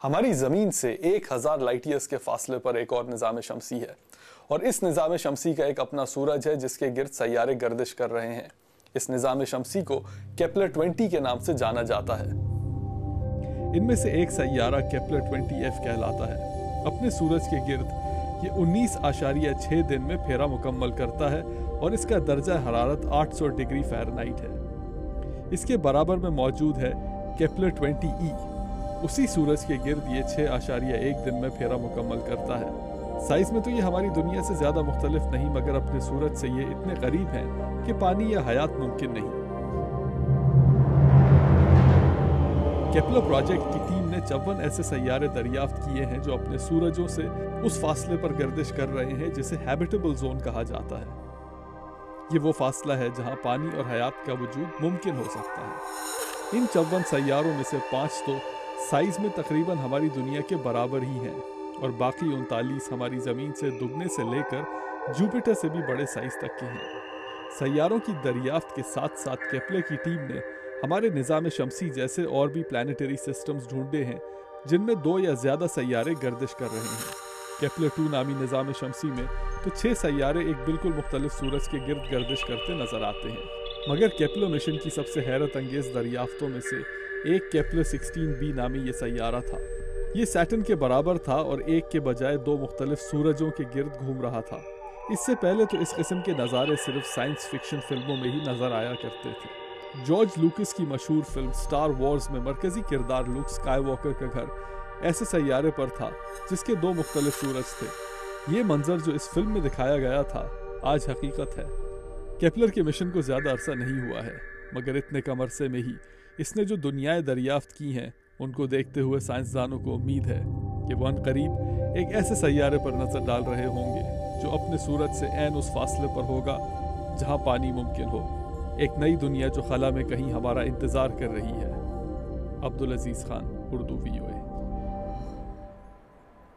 ہماری زمین سے 1000 لائٹ ایئرز کے فاصلے پر ایک اور نظام شمسی ہے، اور اس نظام شمسی کا ایک اپنا سورج ہے جس کے گرد سیارے گردش کر رہے ہیں۔ اس نظام شمسی کو کیپلر 20 کے نام سے جانا جاتا ہے۔ ان میں سے ایک سیارہ کیپلر 20F کہلاتا ہے۔ اپنے سورج کے گرد یہ 19.6 دن میں پھیرا مکمل کرتا ہے اور اس کا درجہ حرارت 800 ڈگری فahrenheit ہے۔ اس کے برابر میں موجود ہے کیپلر 20E۔ اسی سورج کے گرد یہ 6.1 دن میں پھیرا مکمل کرتا ہے۔ سائز میں تو یہ ہماری دنیا سے زیادہ مختلف نہیں، مگر اپنے سورج سے یہ اتنے قریب ہیں کہ پانی یا حیات ممکن نہیں۔ کیپلر پروجیکٹ کی ٹیم نے 54 ایسے سیارے دریافت کیے ہیں جو اپنے سورجوں سے اس فاصلے پر گردش کر رہے ہیں جسے ہیبیٹیبل زون کہا جاتا ہے۔ یہ وہ فاصلہ ہے جہاں پانی اور حیات کا وجود ممکن ہو سکتا ہے۔ ان 54 سیاروں میں سے 5 تو سائز میں تقریباً ہماری دنیا کے برابر ہی ہیں، اور باقی 39 ہماری زمین سے دگنے سے لے کر جوپیٹر سے بھی بڑے سائز تک کے ہیں۔ سیاروں کی دریافت کے ساتھ ساتھ کیپلر کی ٹیم نے ہمارے نظام شمسی جیسے اور بھی پلانیٹری سسٹمز ڈھونڈے ہیں جن میں 2 یا زیادہ سیارے گردش کر رہے ہیں۔ کیپلر 2 نامی نظام شمسی میں تو 6 سیارے ایک بالکل مختلف سورج کے گرد گردش کرتے نظر آتے ہیں، مگر کیپلر مشن کی سب سے حیرت انگیز دریافتوں میں سے ایک کیپلر 16b نامی یہ سیارہ تھا۔ یہ سیٹرن کے برابر تھا اور ایک کے بجائے 2 مختلف سورجوں کے گرد گھوم رہا تھا۔ اس سے پہلے تو اس قسم کے نظارے صرف سائنس فکشن فلموں میں ہی نظر آیا کرتے تھے۔ جارج لوکس کی مشہور فلم سٹار وارز میں مرکزی کردار لوک سکائی واکر کا گھر ایسے سیارے پر تھا جس کے 2 مختلف سورج تھے۔ یہ منظر جو اس فلم میں دکھایا گیا تھا آج حقیقت ہے۔ کیپلر کے مشن کو زیادہ عرصہ نہیں ہوا ہے، مگر اتنے کم عرصے میں ہی اس نے جو دنیائیں دریافت کی ہیں ان کو دیکھتے ہوئے سائنسدانوں کو امید ہے کہ وہ عنقریب ایک ایسے سیارے پر نظر ڈال رہے ہوں گے جو اپنے سورج سے عین اس فاصلے پر ہوگا جہاں پانی ممکن ہو۔ ایک نئی دنیا جو خلا میں کہیں ہمارا انتظار کر رہی ہے۔ عبدالعزیز خان، اردو VOA۔